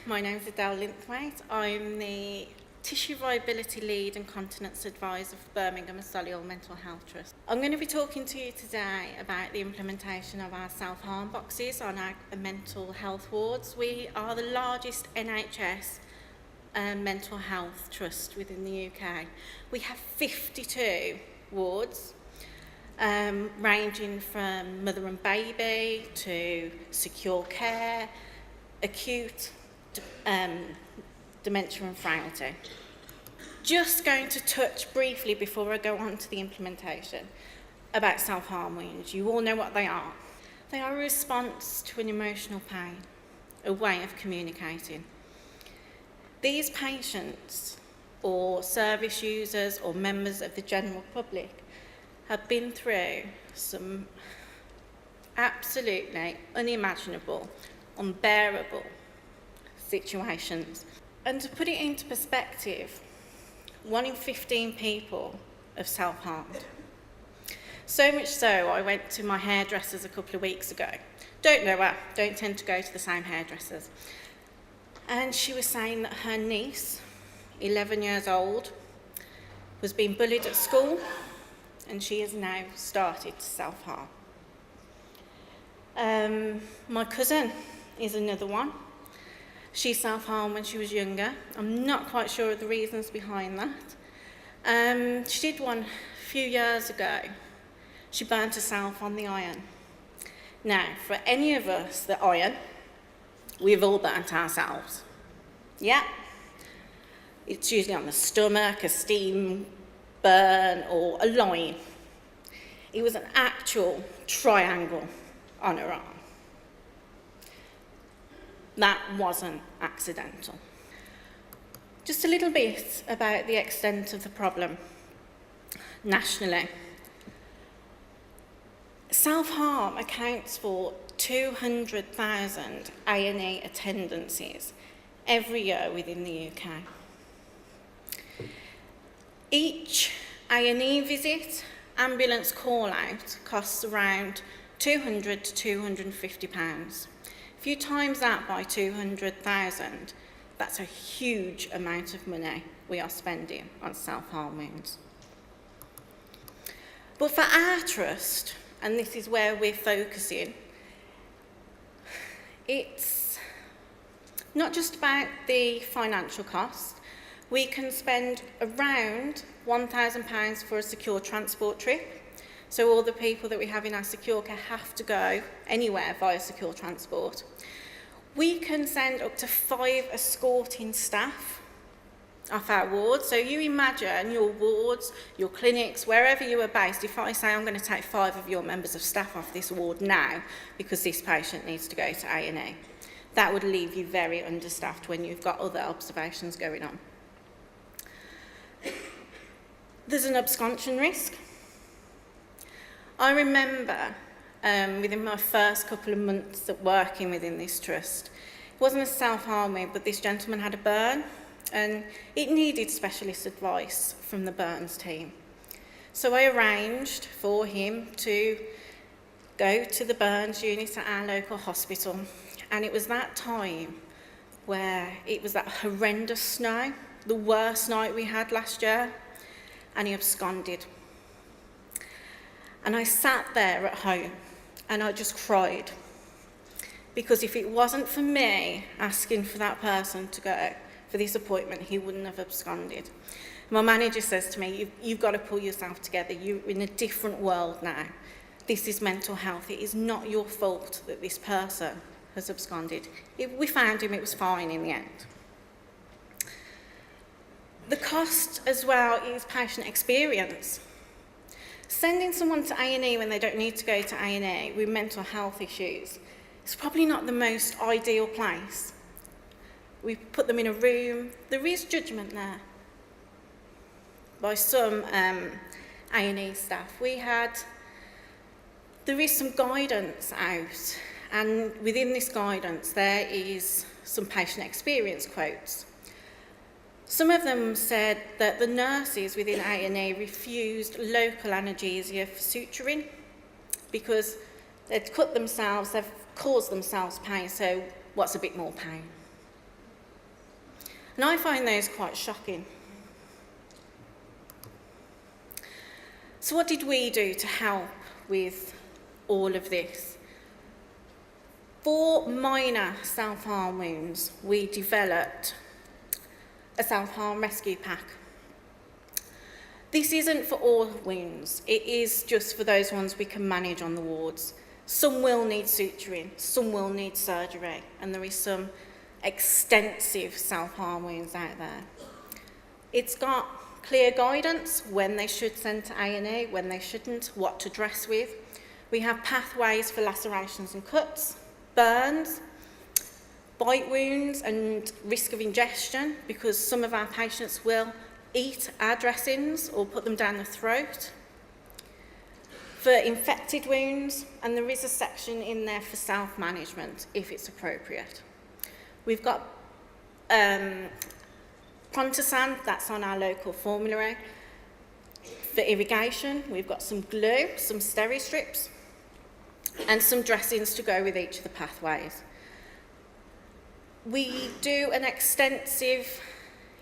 My name is Adele Linthwaite. I'm the Tissue Viability Lead and Continence Advisor for Birmingham and Solihull Mental Health Trust. I'm going to be talking to you today about the implementation of our self-harm boxes on our mental health wards. We are the largest NHS mental health trust within the UK. We have 52 wards, ranging from mother and baby to secure care, acute, dementia and frailty. Just going to touch briefly before I go on to the implementation about self-harm wounds. You all know what they are. They are a response to an emotional pain, a way of communicating. These patients or service users or members of the general public have been through some absolutely unimaginable, unbearable situations. And to put it into perspective, 1 in 15 people have self-harmed. So much so, I went to my hairdressers a couple of weeks ago. Don't know her, don't tend to go to the same hairdressers. And she was saying that her niece, 11 years old, was being bullied at school, and she has now started to self-harm. My cousin is another one. She self-harmed when she was younger. I'm not quite sure of the reasons behind that. She did one a few years ago. She burnt herself on the iron. Now, for any of us that iron, we've all burnt ourselves. Yeah. It's usually on the stomach, a steam burn, or a line. It was an actual triangle on her arm. That wasn't accidental. Just a little bit about the extent of the problem nationally. Self-harm accounts for 200,000 A&E attendances every year within the UK. Each A&E visit, ambulance call-out, costs around £200 to £250. If you times that by 200,000, that's a huge amount of money we are spending on self-harm wounds. But for our trust, and this is where we're focusing, it's not just about the financial cost. We can spend around £1,000 for a secure transport trip. So all the people that we have in our secure care have to go anywhere via secure transport. We can send up to 5 escorting staff off our wards. So you imagine your wards, your clinics, wherever you are based, if I say I'm going to take 5 of your members of staff off this ward now because this patient needs to go to A&E, that would leave you very understaffed when you've got other observations going on. There's an absconsion risk. I remember within my first couple of months of working within this trust, it wasn't a self-harm wound, but this gentleman had a burn and it needed specialist advice from the burns team. So I arranged for him to go to the burns unit at our local hospital, and it was that time where it was that horrendous snow, the worst night we had last year, and he absconded. And I sat there at home and I just cried, because if it wasn't for me asking for that person to go for this appointment, he wouldn't have absconded. My manager says to me, you've got to pull yourself together. You're in a different world now. This is mental health. It is not your fault that this person has absconded. We found him, it was fine in the end. The cost as well is patient experience. Sending someone to A&E when they don't need to go to A&E with mental health issues is probably not the most ideal place. We put them in a room. There is judgment there by some A&E staff. There is some guidance out, and within this guidance there is some patient experience quotes. Some of them said that the nurses within A&E refused local analgesia for suturing because they'd cut themselves, they've caused themselves pain, so what's a bit more pain? And I find those quite shocking. So what did we do to help with all of this? For minor self-harm wounds, we developed a self-harm rescue pack. This isn't for all wounds, it is just for those ones we can manage on the wards. Some will need suturing, some will need surgery, and there is some extensive self-harm wounds out there. It's got clear guidance when they should send to A&E, when they shouldn't, what to dress with. We have pathways for lacerations and cuts, burns, bite wounds and risk of ingestion, because some of our patients will eat our dressings or put them down the throat. For infected wounds, and there is a section in there for self-management if it's appropriate. We've got Prontosan, that's on our local formulary. For irrigation, we've got some glue, some steri strips, and some dressings to go with each of the pathways. We do an extensive,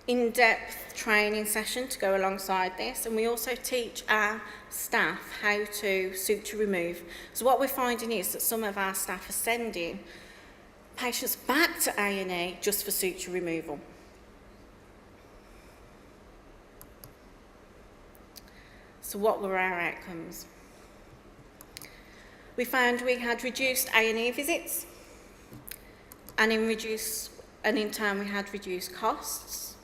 in-depth training session to go alongside this, and we also teach our staff how to suture remove. So what we're finding is that some of our staff are sending patients back to A&E just for suture removal. So what were our outcomes? We found we had reduced A&E visits, and in turn we had reduced costs.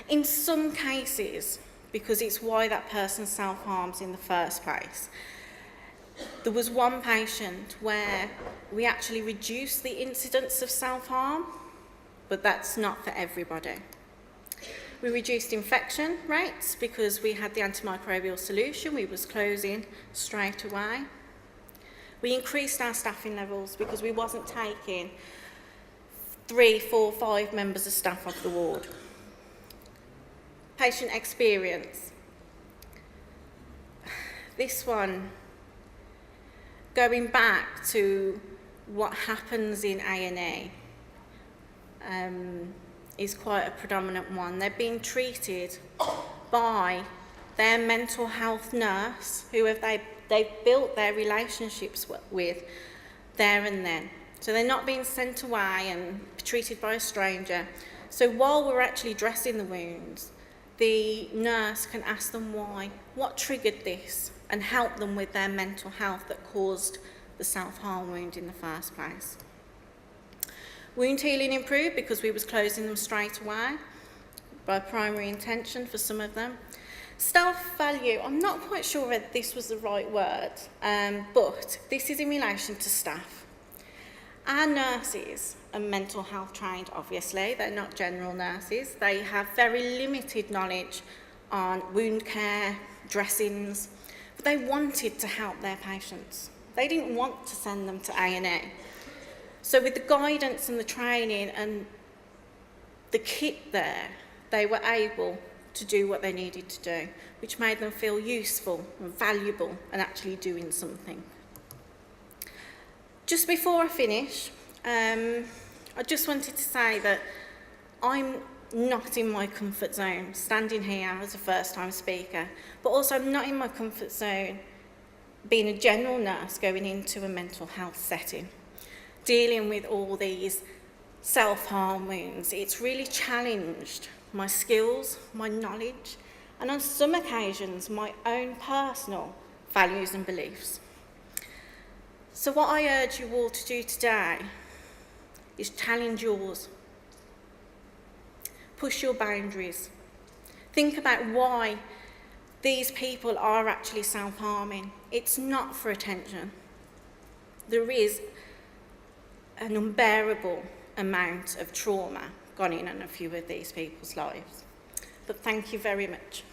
In some cases, because it's why that person self-harms in the first place, there was one patient where we actually reduced the incidence of self-harm, but that's not for everybody. We reduced infection rates because we had the antimicrobial solution, we was closing straight away. We increased our staffing levels because we wasn't taking 3, 4, 5 members of staff off the ward. Patient experience. This one, going back to what happens in A&E, is quite a predominant one. They're being treated by their mental health nurse, who they've built their relationships with there and then. So they're not being sent away and treated by a stranger. So while we're actually dressing the wounds, the nurse can ask them why, what triggered this, and help them with their mental health that caused the self-harm wound in the first place. Wound healing improved because we was closing them straight away by primary intention for some of them. Staff value, I'm not quite sure whether this was the right word, but this is in relation to staff. Our nurses are mental health trained, obviously, they're not general nurses. They have very limited knowledge on wound care, dressings, but they wanted to help their patients. They didn't want to send them to A&E. So with the guidance and the training and the kit there, they were able to do what they needed to do, which made them feel useful and valuable and actually doing something. Just before I finish, I just wanted to say that I'm not in my comfort zone standing here as a first-time speaker, but also I'm not in my comfort zone being a general nurse going into a mental health setting, dealing with all these self-harm wounds. It's really challenged my skills, my knowledge, and on some occasions, my own personal values and beliefs. So what I urge you all to do today is challenge yours. Push your boundaries. Think about why these people are actually self-harming. It's not for attention. There is an unbearable amount of trauma gone in a few of these people's lives. But thank you very much.